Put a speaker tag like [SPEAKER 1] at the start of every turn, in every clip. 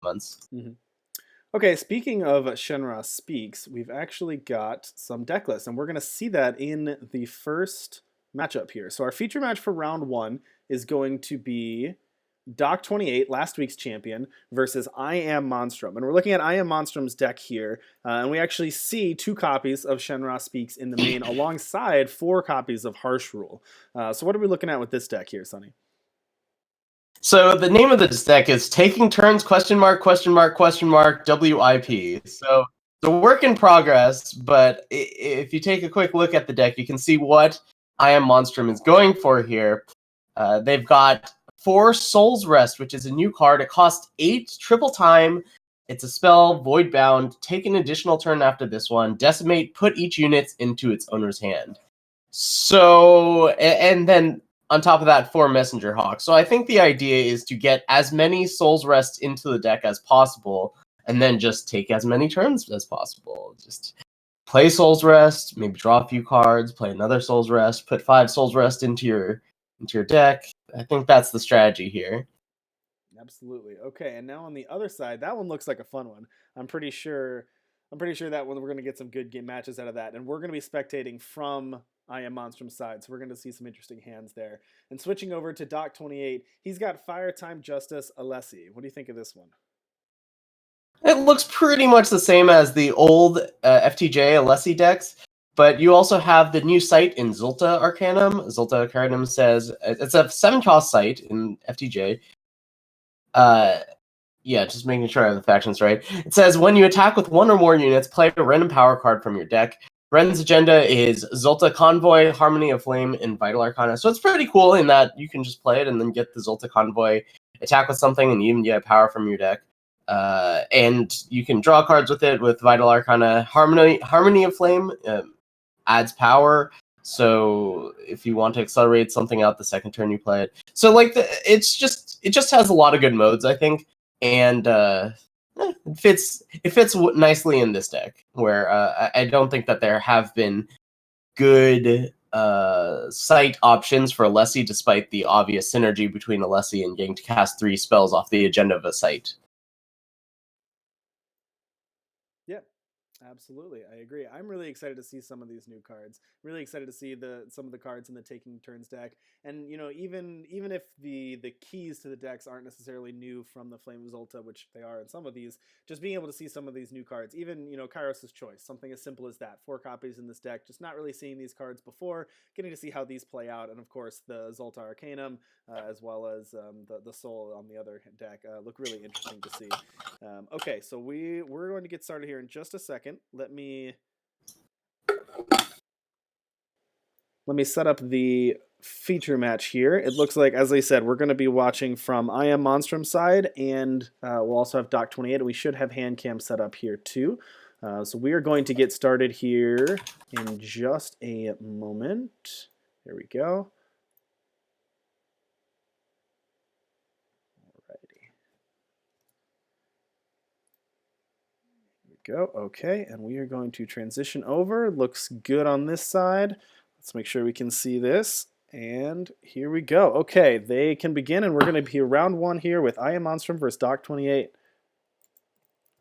[SPEAKER 1] months.
[SPEAKER 2] Mm-hmm. Okay, speaking of Shenra Speaks, we've actually got some deck lists, and we're going to see that in the first matchup here. So our feature match for round 1 is going to be Doc28, last week's champion, versus I Am Monstrum. And we're looking at I Am Monstrum's deck here, and we actually see 2 copies of Shenra Speaks in the main alongside 4 copies of Harsh Rule. So what are we looking at with this deck here, Sonny?
[SPEAKER 1] So the name of this deck is Taking Turns, question mark, WIP. So the work in progress, but if you take a quick look at the deck, you can see what I Am Monstrum is going for here. They've got 4 Soul's Rest, which is a new card. It costs 8 triple time. It's a spell, void bound. Take an additional turn after this one. Decimate, put each unit into its owner's hand. So, and then on top of that, 4 Messenger Hawks. So I think the idea is to get as many Soul's Rest into the deck as possible, and then just take as many turns as possible. Just play Soul's Rest, maybe draw a few cards, play another Soul's Rest, put 5 Soul's Rest into your deck. I think that's the strategy here.
[SPEAKER 2] Absolutely. Okay, and now on the other side, that one looks like a fun one. I'm pretty sure that one we're going to get some good game matches out of that, and we're going to be spectating from I Am Monstrum's side, so we're going to see some interesting hands there. And switching over to Doc28, he's got Fire Time Justice Alessi. What do you think of this one?
[SPEAKER 1] It looks pretty much the same as the old FTJ Alessi decks, but you also have the new site in Xulta Arcanum. Xulta Arcanum says it's a 7-cost site in FTJ. Yeah, just making sure I have the factions right. It says when you attack with 1 or more units, play a random power card from your deck. Ren's agenda is Xulta Convoy, Harmony of Flame, and Vital Arcana. So it's pretty cool in that you can just play it and then get the Xulta Convoy, attack with something, and even get power from your deck. And you can draw cards with it with Vital Arcana. Harmony of Flame adds power. So if you want to accelerate something out the second turn you play it. So like it just has a lot of good modes, I think. And it fits nicely in this deck, where I don't think that there have been good site options for Alessi, despite the obvious synergy between Alessi and getting to cast 3 spells off the agenda of a site.
[SPEAKER 2] Yeah, absolutely. I agree. I'm really excited to see some of these new cards. Really excited to see some of the cards in the Taking Turns deck. And even if the keys to the decks aren't necessarily new from the Flame Xulta, which they are in some of these, just being able to see some of these new cards, even Kairos' Choice, something as simple as that. 4 copies in this deck, just not really seeing these cards before, getting to see how these play out, and of course the Xulta Arcanum, as well as the Soul on the other deck, look really interesting to see. Okay, so we're going to get started here in just a second. Let me set up the feature match here. It looks like, as I said, we're going to be watching from I Am Monstrum side, and we'll also have Doc28, and we should have hand cam set up here too. So we are going to get started here in just a moment. There we go. Alrighty. Go. Okay, and we are going to transition over. Looks good on this side. Let's make sure we can see this. And here we go. Okay, they can begin, and we're going to be round 1 here with I Am Monstrum versus Doc28.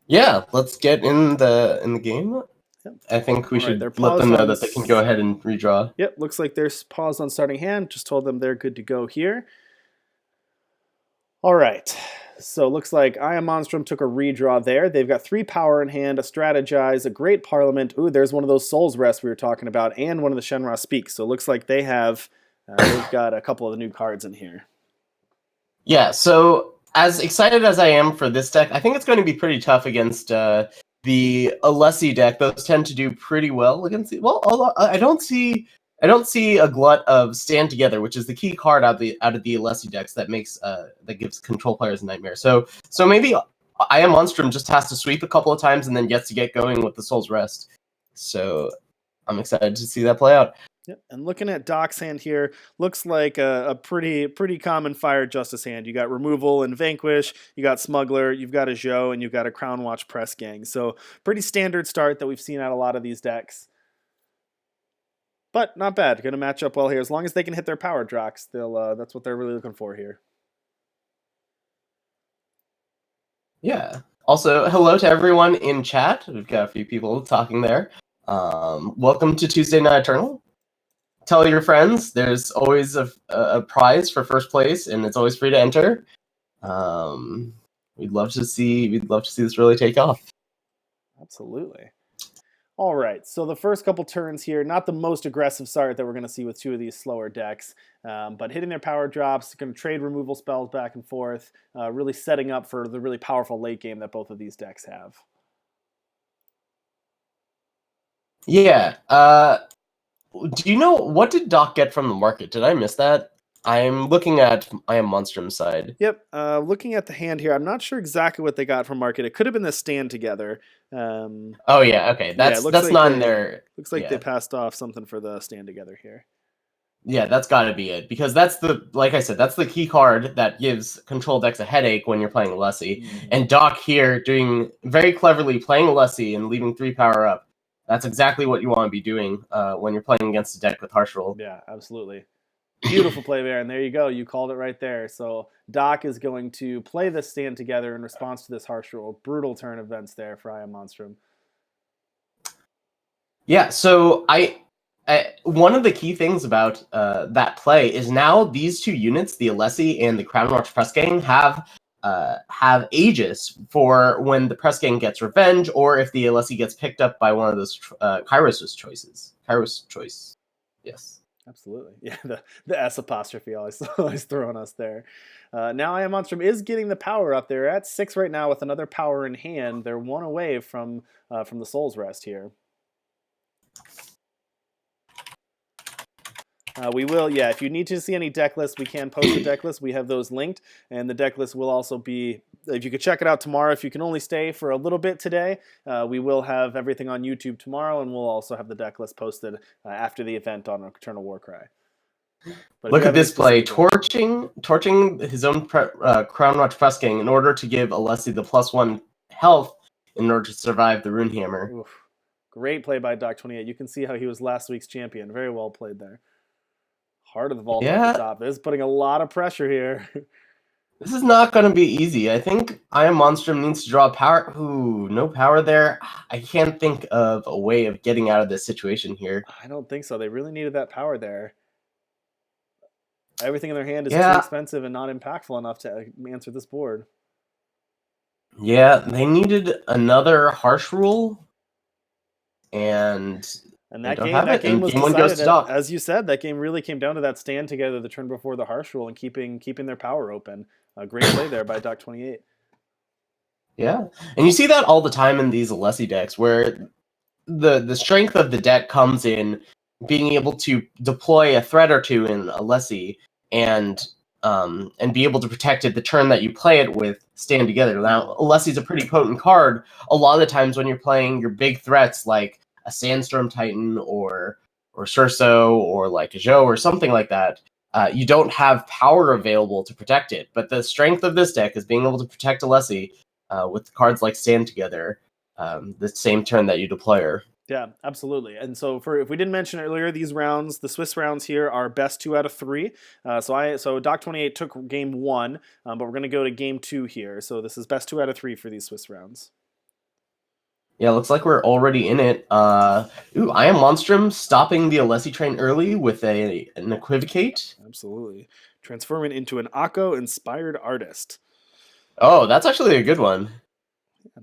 [SPEAKER 1] Yeah, let's get in the game. Yep. I think we should let them know that they can go ahead and redraw.
[SPEAKER 2] Yep, looks like they're paused on starting hand. Just told them they're good to go here. All right. So it looks like I Am Monstrum took a redraw there. They've got 3 power in hand, a Strategize, a Great Parliament. Ooh, there's one of those Soul's Rest we were talking about, and one of the Shenra Speaks. So it looks like they have, they've got a couple of the new cards in here.
[SPEAKER 1] Yeah, so as excited as I am for this deck, I think it's going to be pretty tough against the Alessi deck. Those tend to do pretty well against the, well, although I don't see a glut of Stand Together, which is the key card out of the Alessi decks that makes that gives control players a nightmare. So maybe I Am Monstrum just has to sweep a couple of times and then gets to get going with the Soul's Rest. So I'm excited to see that play out.
[SPEAKER 2] Yep. And looking at Doc's hand here, looks like a pretty common Fire Justice hand. You got Removal and Vanquish, you got Smuggler, you've got a Zhou, and you've got a Crown Watch Press Gang. So pretty standard start that we've seen out a lot of these decks. But not bad. Going to match up well here. As long as they can hit their power drops, they'll that's what they're really looking for here.
[SPEAKER 1] Yeah. Also, hello to everyone in chat. We've got a few people talking there. Welcome to Tuesday Night Eternal. Tell your friends. There's always a prize for first place, and it's always free to enter. We'd love to see this really take off.
[SPEAKER 2] Absolutely. All right, so the first couple turns here, not the most aggressive start that we're going to see with two of these slower decks, but hitting their power drops, going to trade removal spells back and forth, really setting up for the really powerful late game that both of these decks have.
[SPEAKER 1] Yeah. Do you know what did Doc get from the market? Did I miss that? I'm looking at I Am Monstrum's side.
[SPEAKER 2] Yep, looking at the hand here, I'm not sure exactly what they got from market. It could have been the stand together.
[SPEAKER 1] Oh yeah, okay. That's
[SPEAKER 2] looks like
[SPEAKER 1] not in
[SPEAKER 2] they
[SPEAKER 1] there.
[SPEAKER 2] looks like
[SPEAKER 1] Yeah.
[SPEAKER 2] they passed off something for the stand together here.
[SPEAKER 1] Yeah, that's got to be it because that's like I said, that's the key card that gives control decks a headache when you're playing Alessi.
[SPEAKER 2] Mm-hmm.
[SPEAKER 1] And Doc here doing very cleverly playing Alessi and leaving 3 power up. That's exactly what you want to be doing when you're playing against a deck with Harsh Roll.
[SPEAKER 2] Yeah, absolutely. Beautiful play there, and there you go. You called it right there. So Doc is going to play this stand together in response to this harsh roll. Brutal turn events there for I Am Monstrum.
[SPEAKER 1] Yeah, so one of the key things about that play is now these two units, the Alessi and the Crown Watch Press Gang, have Aegis for when the Press Gang gets revenge, or if the Alessi gets picked up by one of those Kairos choices. Kairos choice, yes.
[SPEAKER 2] Absolutely. Yeah, the S apostrophe always throwing us there. Now I Am Monstrum is getting the power up. They're at 6 right now with another power in hand. They're 1 away from the Soul's Rest here. We will, yeah, if you need to see any deck lists, we can post the deck list. We have those linked, and the deck list will also be, if you could check it out tomorrow, if you can only stay for a little bit today, we will have everything on YouTube tomorrow, and we'll also have the deck list posted after the event on Eternal Warcry. But
[SPEAKER 1] look at this play, torching his own Crown Watch Press Gang in order to give Alessi the +1 health in order to survive the Rune Hammer.
[SPEAKER 2] Oof. Great play by Doc28. You can see how he was last week's champion. Very well played there. Heart of the vault at the top. This is putting a lot of pressure here.
[SPEAKER 1] This is not going to be easy. I think I Am Monstrum needs to draw power. Ooh, no power there. I can't think of a way of getting out of this situation here.
[SPEAKER 2] I don't think so. They really needed that power there. Everything in their hand is too expensive and not impactful enough to answer this board.
[SPEAKER 1] Yeah, they needed another harsh rule, and
[SPEAKER 2] that game was decided, as you said, that game really came down to that stand together the turn before the harsh rule and keeping their power open. A great play there by Doc28.
[SPEAKER 1] Yeah, and you see that all the time in these Alessi decks, where the strength of the deck comes in being able to deploy a threat or two in Alessi and be able to protect it the turn that you play it with stand together. Now, Alessi's a pretty potent card. A lot of the times when you're playing your big threats like a Sandstorm Titan or Surso or like a Zhou or something like that, you don't have power available to protect it. But the strength of this deck is being able to protect Alessi with cards like Stand Together, the same turn that you deploy her.
[SPEAKER 2] Yeah, absolutely. And so if we didn't mention earlier, these rounds, the Swiss rounds here are best 2 out of 3. So Doc28 took game 1, but we're going to go to game 2 here. So this is best 2 out of 3 for these Swiss rounds.
[SPEAKER 1] Yeah, looks like we're already in it. I Am Monstrum stopping the Alessi train early with an Equivocate.
[SPEAKER 2] Absolutely. Transforming into an Akko-inspired artist.
[SPEAKER 1] Oh, that's actually a good one.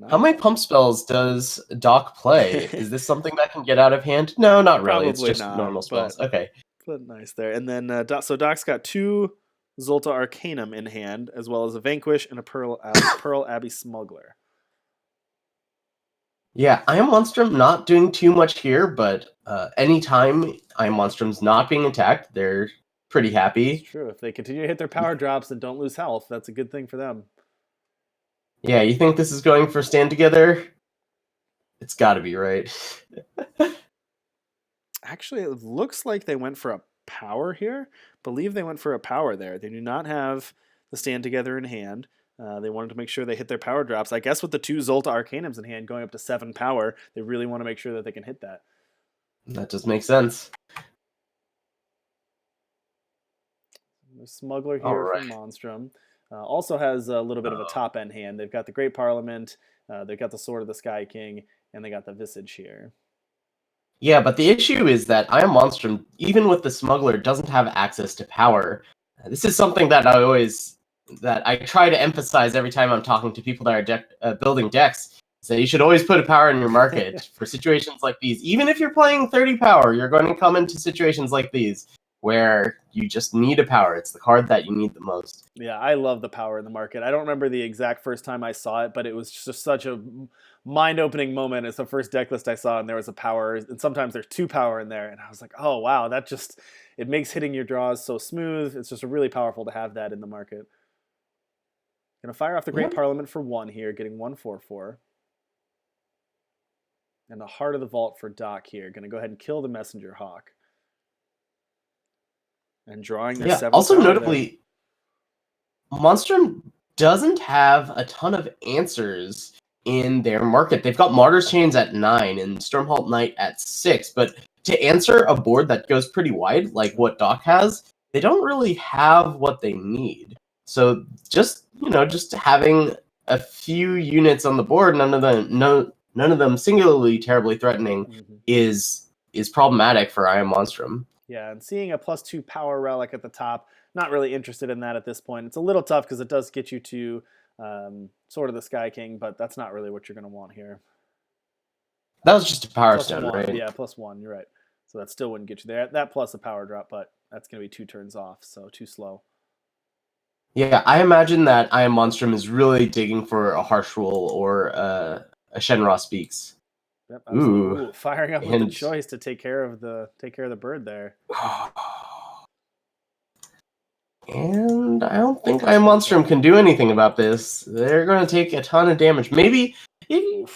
[SPEAKER 1] How many pump spells does Doc play? Is this something that can get out of hand? No, not really. It's just normal spells. Okay.
[SPEAKER 2] But nice there. And then, so Doc's got 2 Xulta Arcanum in hand, as well as a Vanquish and a Pearl Abbey Smuggler.
[SPEAKER 1] Yeah, I Am Monstrum not doing too much here, but anytime I Am Monstrum's not being attacked, they're pretty happy.
[SPEAKER 2] It's true. If they continue to hit their power drops and don't lose health, that's a good thing for them.
[SPEAKER 1] Yeah, you think this is going for Stand Together? It's got to be, right?
[SPEAKER 2] Actually, it looks like they went for a power here. Believe they went for a power there. They do not have the Stand Together in hand. They wanted to make sure they hit their power drops. I guess with the 2 Xulta Arcanums in hand going up to 7 power, they really want to make sure that they can hit that.
[SPEAKER 1] That just makes sense.
[SPEAKER 2] The Smuggler here for Monstrum. Also has a little bit of a
[SPEAKER 1] Oh.
[SPEAKER 2] top end hand. They've got the Great Parliament, they've got the Sword of the Sky King, and they got the Visage here.
[SPEAKER 1] Yeah, but the issue is that I Am Monstrum, even with the Smuggler, doesn't have access to power. This is something that I try to emphasize every time I'm talking to people that are building decks. Is that you should always put a power in your market for situations like these. Even if you're playing 30 power, you're going to come into situations like these where you just need a power. It's the card that you need the most.
[SPEAKER 2] Yeah, I love the power in the market. I don't remember the exact first time I saw it, but it was just such a mind-opening moment. It's the first deck list I saw, and there was a power, and sometimes there's 2 power in there, and I was like, oh wow, that just it makes hitting your draws so smooth. It's just really powerful to have that in the market. Gonna fire off the Great
[SPEAKER 1] Yeah.
[SPEAKER 2] Parliament for 1 here, getting 1/4/4. And the Heart of the Vault for Doc here. Gonna go ahead and kill the Messenger Hawk. And drawing their 7th
[SPEAKER 1] Also,
[SPEAKER 2] power
[SPEAKER 1] notably, Monstrum doesn't have a ton of answers in their market. They've got Martyr's Chains at 9 and Stormhalt Knight at 6, but to answer a board that goes pretty wide, like what Doc has, they don't really have what they need. So just having a few units on the board, none of them singularly terribly threatening,
[SPEAKER 2] there.
[SPEAKER 1] is problematic for I Am Monstrum.
[SPEAKER 2] Yeah, and seeing a +2 power relic at the top, not really interested in that at this point. It's a little tough because it does get you to Sword of the Sky King, but that's not really what you're going to want here.
[SPEAKER 1] That was just a Power
[SPEAKER 2] Plus
[SPEAKER 1] Stone,
[SPEAKER 2] 1,
[SPEAKER 1] right?
[SPEAKER 2] yeah, +1, you're right. So that still wouldn't get you there. That plus a power drop, but that's going to be 2 turns off, so too slow.
[SPEAKER 1] Yeah, I imagine that I Am Monstrum is really digging for a Harsh Rule or a Shenra Speaks.
[SPEAKER 2] Yep, absolutely.
[SPEAKER 1] Ooh,
[SPEAKER 2] Ooh, firing up with the
[SPEAKER 1] and
[SPEAKER 2] choice to take care of the bird there.
[SPEAKER 1] and I don't think I Am Monstrum can do anything about this. They're going to take a ton of damage. Maybe you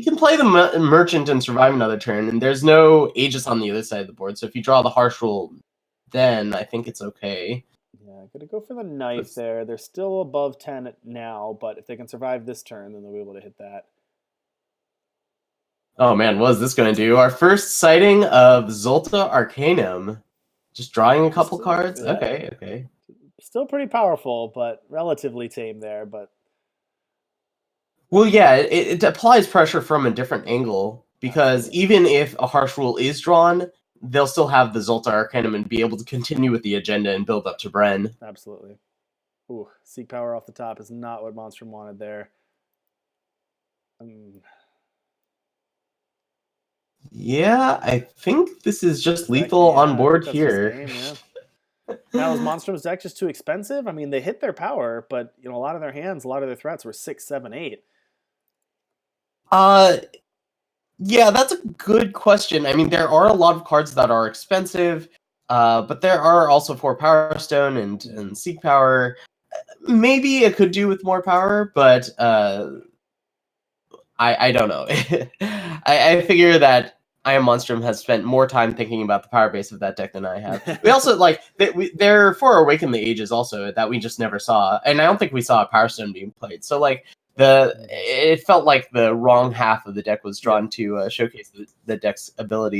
[SPEAKER 1] can play the Merchant and survive another turn, and there's no Aegis on the other side of the board. So if you draw the Harsh Rule, then I think it's okay.
[SPEAKER 2] Yeah, gonna go for the knife there. They're still above 10 now, but if they can survive this turn, then they'll be able to hit that.
[SPEAKER 1] Oh man, what is this going to do? Our first sighting of Xulta Arcanum. Just drawing a couple cards?
[SPEAKER 2] Yeah.
[SPEAKER 1] Okay.
[SPEAKER 2] Still pretty powerful, but relatively tame there. But
[SPEAKER 1] Well, yeah, it applies pressure from a different angle, because even if a Harsh Rule is drawn, they'll still have the Xulta Arcanum and be able to continue with the agenda and build up to Bren.
[SPEAKER 2] Absolutely. Ooh, Seek Power off the top is not what Monstrum wanted there.
[SPEAKER 1] Yeah, I think this is just lethal on board here.
[SPEAKER 2] Now, is Monstrum's deck just too expensive? I mean, they hit their power, but a lot of their hands, a lot of their threats were 6, 7, 8.
[SPEAKER 1] Yeah, that's a good question. I mean, there are a lot of cards that are expensive, but there are also 4 Power Stone and Seek Power. Maybe it could do with more power, but I don't know. I figure that I Am Monstrum has spent more time thinking about the power base of that deck than I have. We also there are 4 Awaken the Ages also that we just never saw, and I don't think we saw a Power Stone being played. So it felt like the wrong half of the deck was drawn to showcase the deck's abilities.